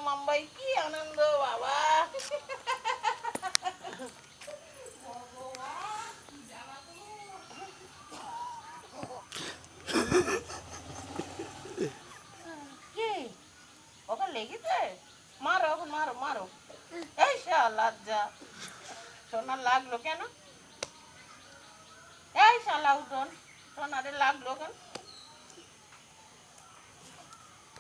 মাম্বাই কি আনন্দ বাবা। কি ওকে লেগেছে? মারো এখন, মারো মারো। এই লজ্জা, সোনার লাগলো কেন? এই শালা উঠোন, সোনারে লাগলো কেন?